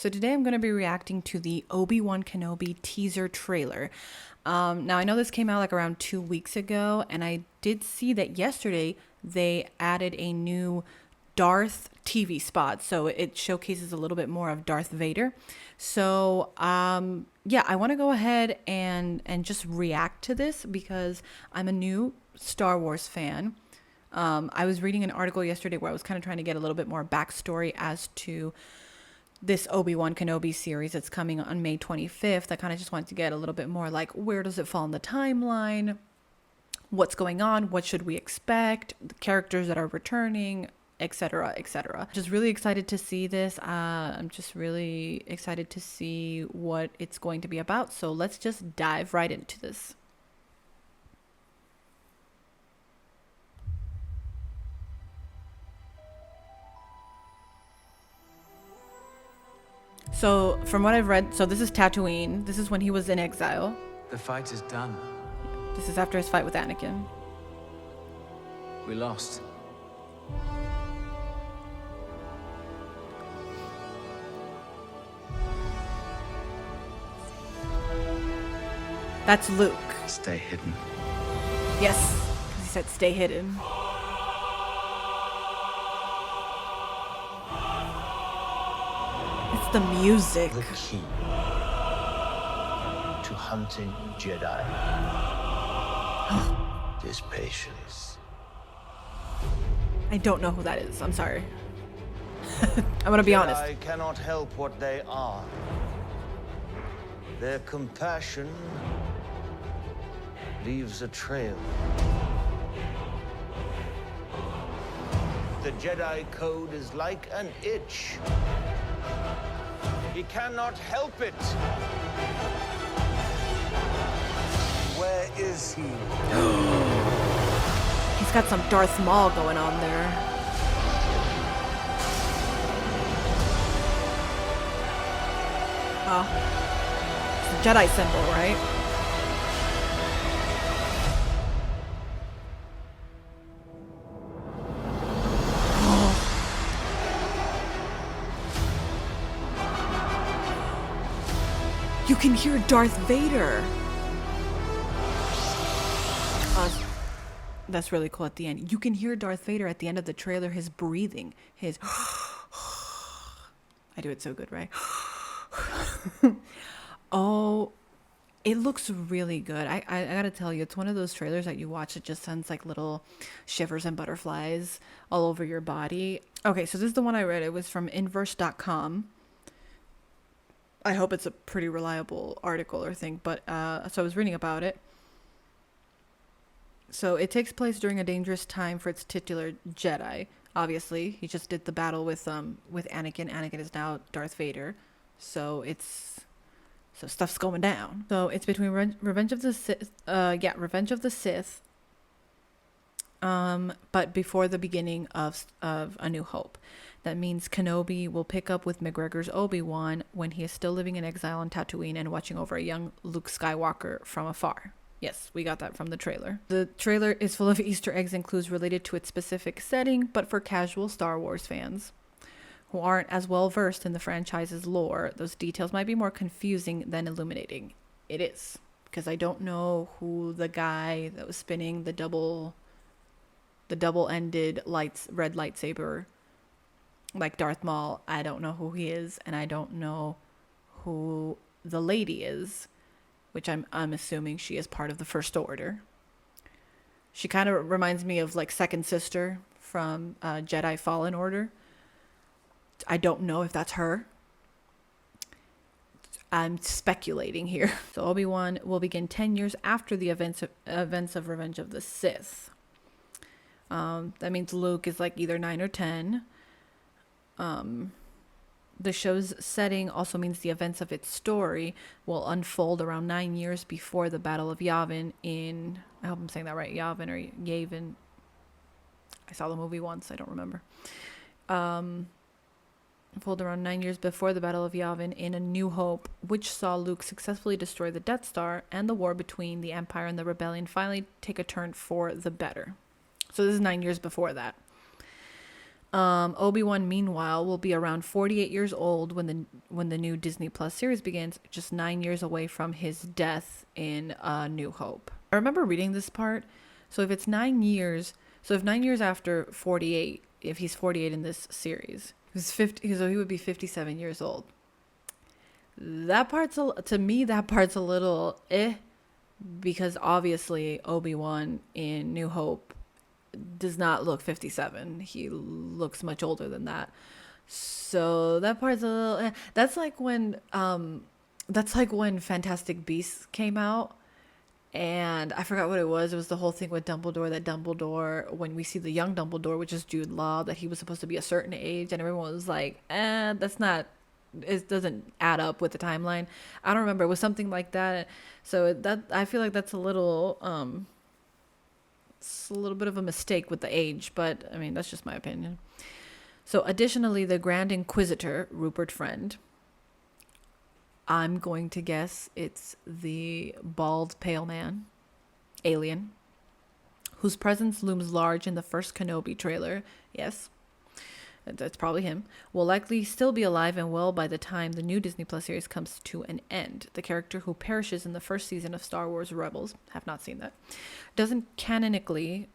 So today I'm going to be reacting to the Obi-Wan Kenobi teaser trailer. Now I know this came out like around 2 weeks ago, and I did see that yesterday they added a new Darth TV spot, so it showcases a little bit more of Darth Vader. So yeah, I want to go ahead and just react to this because I'm a new Star Wars fan. I was reading an article yesterday where I was kind of trying to get a little bit more backstory as to this Obi-Wan Kenobi series that's coming on May 25th. I kind of just wanted to get a little bit more like, where does it fall in the timeline? What's going on? What should we expect? The characters that are returning, etc., etc. Just really excited to see this. I'm just really excited to see what it's going to be about. So let's just dive right into this. So from what I've read, so this is Tatooine. This is when he was in exile. The fight is done. This is after his fight with Anakin. We lost. That's Luke. Stay hidden. Yes, because he said stay hidden. It's the music. The key to hunting Jedi is patience. I don't know who that is. I'm sorry. I'm gonna be honest. Jedi cannot help what they are. Their compassion leaves a trail. The Jedi code is like an itch. He cannot help it. Where is he? He's got some Darth Maul going on there. It's a Jedi symbol, right? You can hear Darth Vader. That's really cool at the end. You can hear Darth Vader at the end of the trailer, his breathing, his I do it so good, right? Oh, it looks really good. I gotta tell you, it's one of those trailers that you watch, it just sends like little shivers and butterflies all over your body. Okay, so this is the one I read. It was from inverse.com. I hope it's a pretty reliable article or thing, but so I was reading about it. So it takes place during a dangerous time for its titular Jedi. Obviously, he just did the battle with Anakin. Anakin is now Darth Vader, so stuff's going down. So it's between Revenge of the Sith, Revenge of the Sith, but before the beginning of A New Hope. That means Kenobi will pick up with McGregor's Obi-Wan when he is still living in exile on Tatooine and watching over a young Luke Skywalker from afar. Yes, we got that from the trailer. The trailer is full of Easter eggs and clues related to its specific setting, but for casual Star Wars fans who aren't as well versed in the franchise's lore, those details might be more confusing than illuminating. It is, because I don't know who the guy that was spinning the double-ended red lightsaber like Darth Maul. I don't know who he is, and I don't know who the lady is, which I'm assuming she is part of the First Order. She kind of reminds me of like Second Sister from Jedi Fallen Order. I don't know if that's her. I'm speculating here. So Obi-Wan will begin 10 years after the events of Revenge of the Sith. That means Luke is like either 9 or 10. The show's setting also means the events of its story will unfold around 9 years before the Battle of Yavin in, I hope I'm saying that right, Yavin or Yavin. I saw the movie once, I don't remember. Unfold around 9 years before the Battle of Yavin in A New Hope, which saw Luke successfully destroy the Death Star and the war between the Empire and the Rebellion finally take a turn for the better. So this is 9 years before that. Obi-Wan, meanwhile, will be around 48 years old when the new Disney Plus series begins, just 9 years away from his death in New Hope. I remember reading this part. So if it's 9 years, so if 9 years after 48, if he's 48 in this series, he's 50, so he would be 57 years old. That part's to me, that part's a little because obviously Obi-Wan in New Hope does not look 57. He looks much older than that. So that part's a little that's like when Fantastic Beasts came out, and I forgot what it was. It was the whole thing with Dumbledore, that Dumbledore, when we see the young Dumbledore, which is Jude Law, that he was supposed to be a certain age, and everyone was like, that's not, it doesn't add up with the timeline. I don't remember. It was something like that. So that, I feel like that's it's a little bit of a mistake with the age, but I mean, that's just my opinion. So additionally, the Grand Inquisitor, Rupert Friend, I'm going to guess it's the bald, pale man, alien, whose presence looms large in the first Kenobi trailer. Yes, that's probably him. Will likely still be alive and well by the time the new Disney Plus series comes to an end. The character who perishes in the first season of Star Wars Rebels, have not seen that, doesn't canonically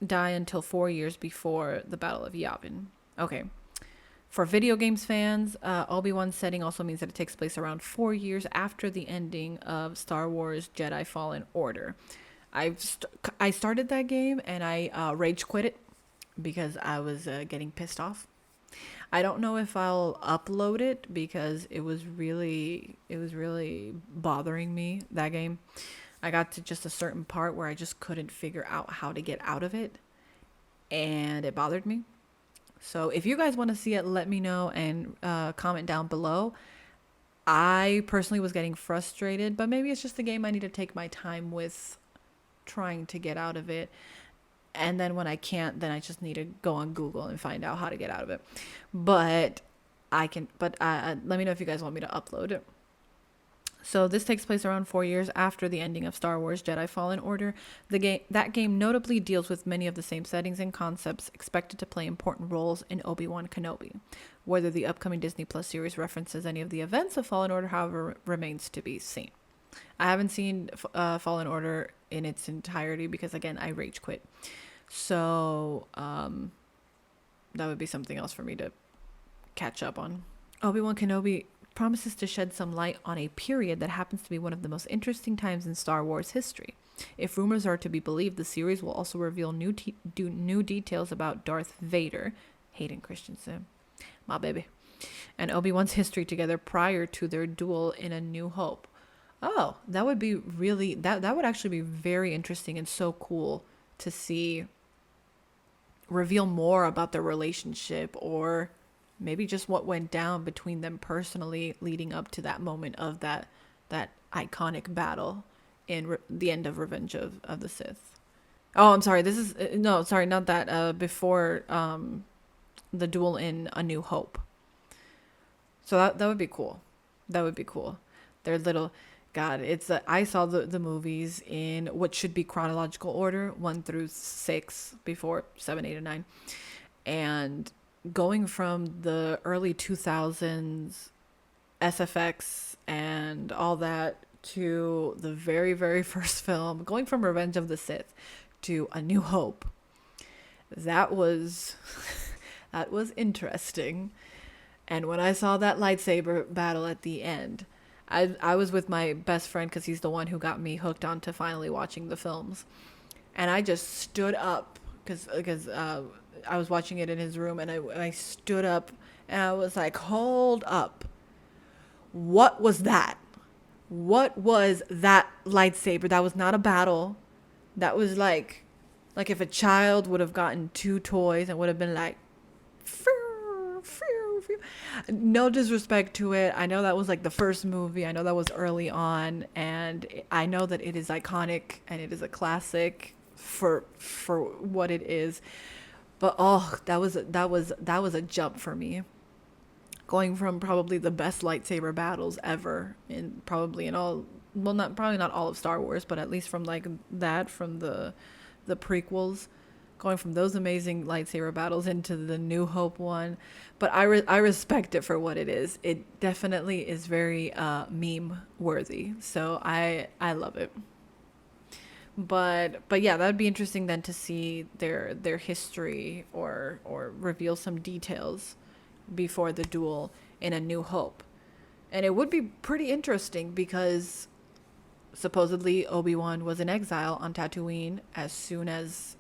die until 4 years before the Battle of Yavin. Okay. For video games fans, Obi-Wan's setting also means that it takes place around 4 years after the ending of Star Wars Jedi Fallen Order. I started that game and I rage quit it because I was getting pissed off. I don't know if I'll upload it because it was really bothering me, that game. I got to just a certain part where I just couldn't figure out how to get out of it, and it bothered me. So if you guys want to see it, let me know and comment down below. I personally was getting frustrated, but maybe it's just the game I need to take my time with trying to get out of it. And then when I can't, then I just need to go on Google and find out how to get out of it. But let me know if you guys want me to upload it. So this takes place around 4 years after the ending of Star Wars Jedi Fallen Order. That game notably deals with many of the same settings and concepts expected to play important roles in Obi-Wan Kenobi. Whether the upcoming Disney Plus series references any of the events of Fallen Order, however, remains to be seen. I haven't seen Fallen Order in its entirety because, again, I rage quit. So that would be something else for me to catch up on. Obi-Wan Kenobi promises to shed some light on a period that happens to be one of the most interesting times in Star Wars history. If rumors are to be believed, the series will also reveal new details about Darth Vader, Hayden Christensen, my baby, and Obi-Wan's history together prior to their duel in A New Hope. Oh, that would be really, that would actually be very interesting and so cool to see reveal more about their relationship, or maybe just what went down between them personally leading up to that moment of that iconic battle in the end of Revenge of the Sith. Oh, I'm sorry. This is no, sorry, not that. Before the duel in A New Hope. So that would be cool. That would be cool. They're little. God, it's I saw the movies in what should be chronological order, 1 through 6, before 7, 8, and 9, and going from the early 2000s SFX and all that to the very, very first film, going from Revenge of the Sith to A New Hope, that was interesting. And when I saw that lightsaber battle at the end, I was with my best friend because he's the one who got me hooked on to finally watching the films, and I just stood up because I was watching it in his room, and I stood up and I was like, hold up. What was that? What was that lightsaber? That was not a battle. That was like if a child would have gotten 2 toys and would have been like, phew, phew, phew. No disrespect to it. I know that was like the first movie. I know that was early on, and I know that it is iconic and it is a classic for what it is. But that was a jump for me. Going from probably the best lightsaber battles ever probably not all of Star Wars, but at least from like that, from the prequels, going from those amazing lightsaber battles into the New Hope one. But I respect it for what it is. It definitely is very meme worthy. So I love it. But yeah, that would be interesting then to see their history or reveal some details before the duel in A New Hope. And it would be pretty interesting because supposedly Obi-Wan was in exile on Tatooine as soon as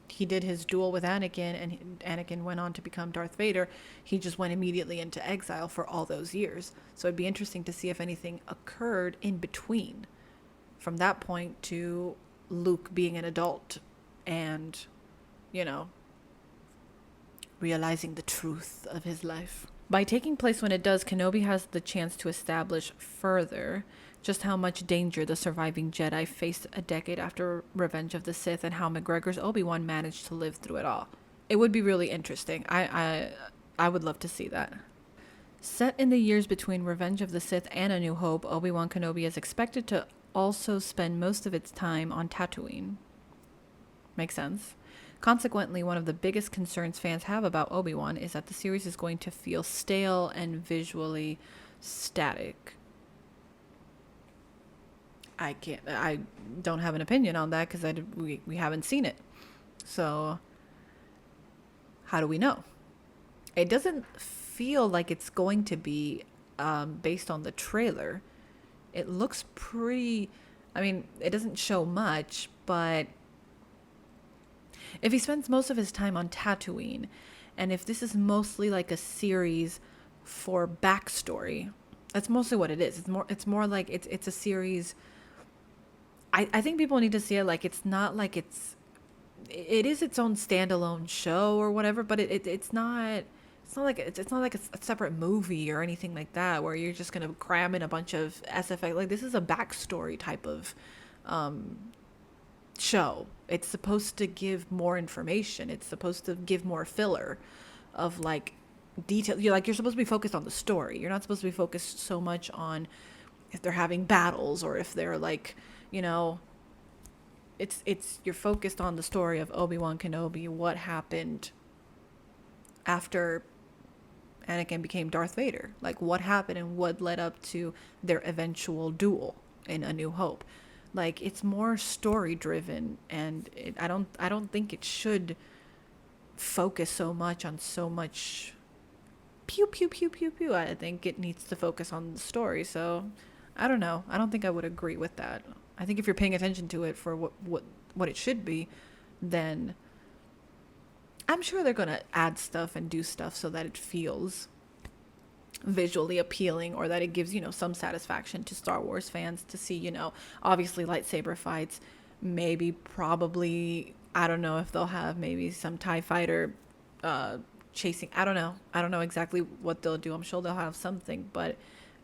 he did his duel with Anakin, and Anakin went on to become Darth Vader. He just went immediately into exile for all those years. So it'd be interesting to see if anything occurred in between from that point to Luke being an adult and, you know, realizing the truth of his life. By taking place when it does, Kenobi has the chance to establish further just how much danger the surviving Jedi faced a decade after Revenge of the Sith and how McGregor's Obi-Wan managed to live through it all. It would be really interesting. I would love to see that. Set in the years between Revenge of the Sith and A New Hope, Obi-Wan Kenobi is expected to also spend most of its time on Tatooine. Makes sense. Consequently, one of the biggest concerns fans have about Obi-Wan is that the series is going to feel stale and visually static. I don't have an opinion on that because we haven't seen it. So how do we know? It doesn't feel like it's going to be based on the trailer. It looks pretty, I mean, it doesn't show much, but if he spends most of his time on Tatooine, and if this is mostly like a series for backstory, that's mostly what it is. It's more like it's a series. I think people need to see it like it's not like it is its own standalone show or whatever, but it's not like a separate movie or anything like that where you're just gonna cram in a bunch of SFX. Like, this is a backstory type of show. It's supposed to give more information. It's supposed to give more filler of like detail. You're supposed to be focused on the story. You're not supposed to be focused so much on if they're having battles or if they're like, you know, you're focused on the story of Obi-Wan Kenobi, what happened after Anakin became Darth Vader, like what happened and what led up to their eventual duel in A New Hope. Like, it's more story driven, and I don't think it should focus so much on so much pew pew pew pew pew. I think it needs to focus on the story. So I don't know. I don't think I would agree with that. I think if you're paying attention to it for what it should be, then I'm sure they're going to add stuff and do stuff so that it feels visually appealing, or that it gives, you know, some satisfaction to Star Wars fans to see, you know, obviously lightsaber fights, probably, I don't know if they'll have maybe some TIE fighter chasing. I don't know exactly what they'll do. I'm sure they'll have something, but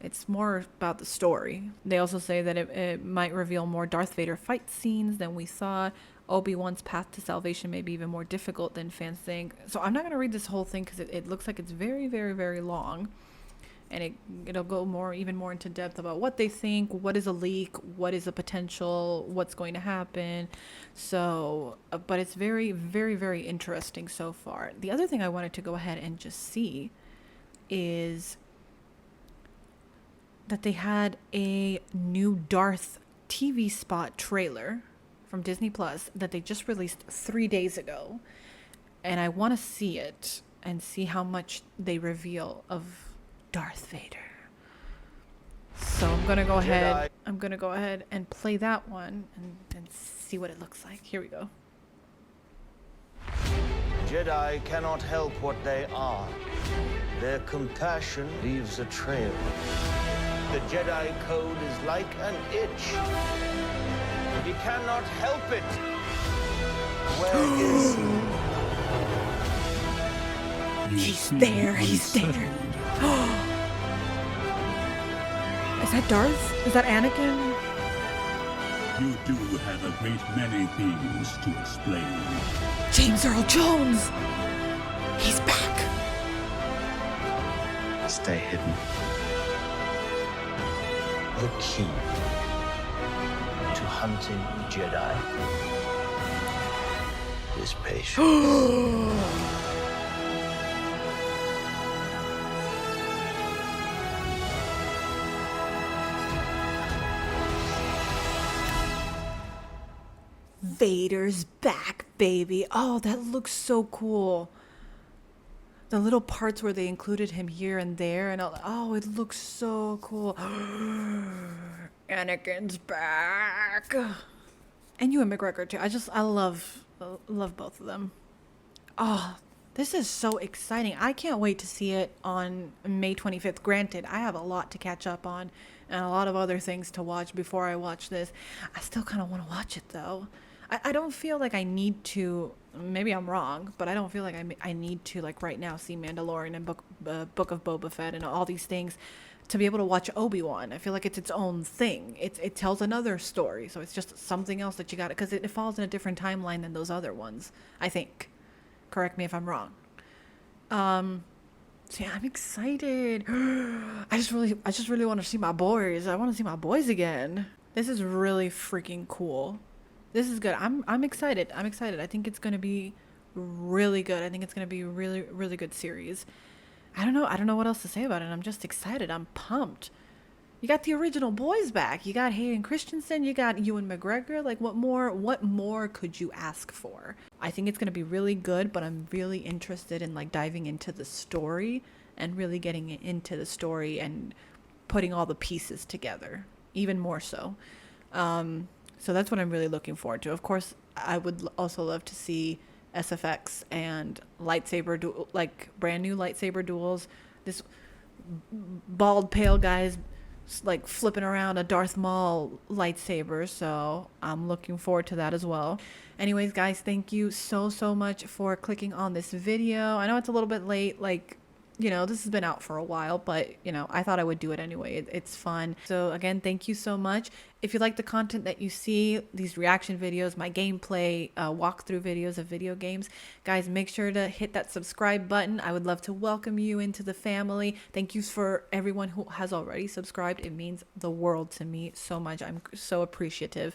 it's more about the story. They also say that it might reveal more Darth Vader fight scenes than we thought. Obi-Wan's path to salvation may be even more difficult than fans think. So I'm not going to read this whole thing because it looks like it's very, very, very long. And it'll go even more into depth about what they think, what is a leak, what is a potential, what's going to happen. So, but it's very, very, very interesting so far. The other thing I wanted to go ahead and just see is that they had a new Darth TV spot trailer from Disney Plus that they just released 3 days ago. And I want to see it and see how much they reveal of Darth Vader. So I'm gonna go ahead and play that one and see what it looks like. Here we go. Jedi cannot help what they are. Their compassion leaves a trail. The Jedi code is like an itch. He cannot help it. Where is he? He's there. He's there. Is that Darth? Is that Anakin? You do have a great many things to explain. James Earl Jones! He's back! Stay hidden. The key to hunting Jedi. is patience. Vader's back, baby. Oh, that looks so cool. The little parts where they included him here and there, and oh, it looks so cool. Anakin's back. And Ewan McGregor too. I love both of them. Oh, this is so exciting. I can't wait to see it on May 25th. Granted, I have a lot to catch up on and a lot of other things to watch before I watch this. I still kind of want to watch it though. I don't feel like I need to, maybe I'm wrong, but I don't feel like I need to, like right now, see Mandalorian and Book of Boba Fett and all these things to be able to watch Obi-Wan. I feel like it's its own thing. It tells another story, so it's just something else that you got, because it falls in a different timeline than those other ones, I think. Correct me if I'm wrong. So yeah, I'm excited. I just really want to see my boys. I want to see my boys again. This is really freaking cool. This is good. I'm excited. I'm excited. I think it's going to be really good. I think it's going to be a really, really good series. I don't know what else to say about it. I'm just excited. I'm pumped. You got the original boys back. You got Hayden Christensen. You got Ewan McGregor. Like, what more could you ask for? I think it's going to be really good, but I'm really interested in like diving into the story and really getting into the story and putting all the pieces together, even more so. So that's what I'm really looking forward to. Of course, I would also love to see SFX and lightsaber like brand new lightsaber duels. This bald pale guy's like flipping around a Darth Maul lightsaber, so I'm looking forward to that as well. Anyways, guys, thank you so much for clicking on this video. I know it's a little bit late, like, you know, this has been out for a while, but, you know, I thought I would do it anyway. It's fun. So again, thank you so much. If you like the content that you see, these reaction videos, my gameplay, walkthrough videos of video games, guys, make sure to hit that subscribe button. I would love to welcome you into the family. Thank you for everyone who has already subscribed. It means the world to me so much. I'm so appreciative.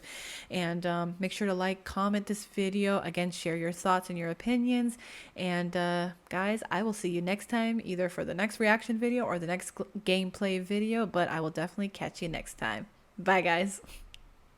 And make sure to like, comment this video. Again, share your thoughts and your opinions. And guys, I will see you next time, either for the next reaction video or the next gameplay video, but I will definitely catch you next time. Bye, guys.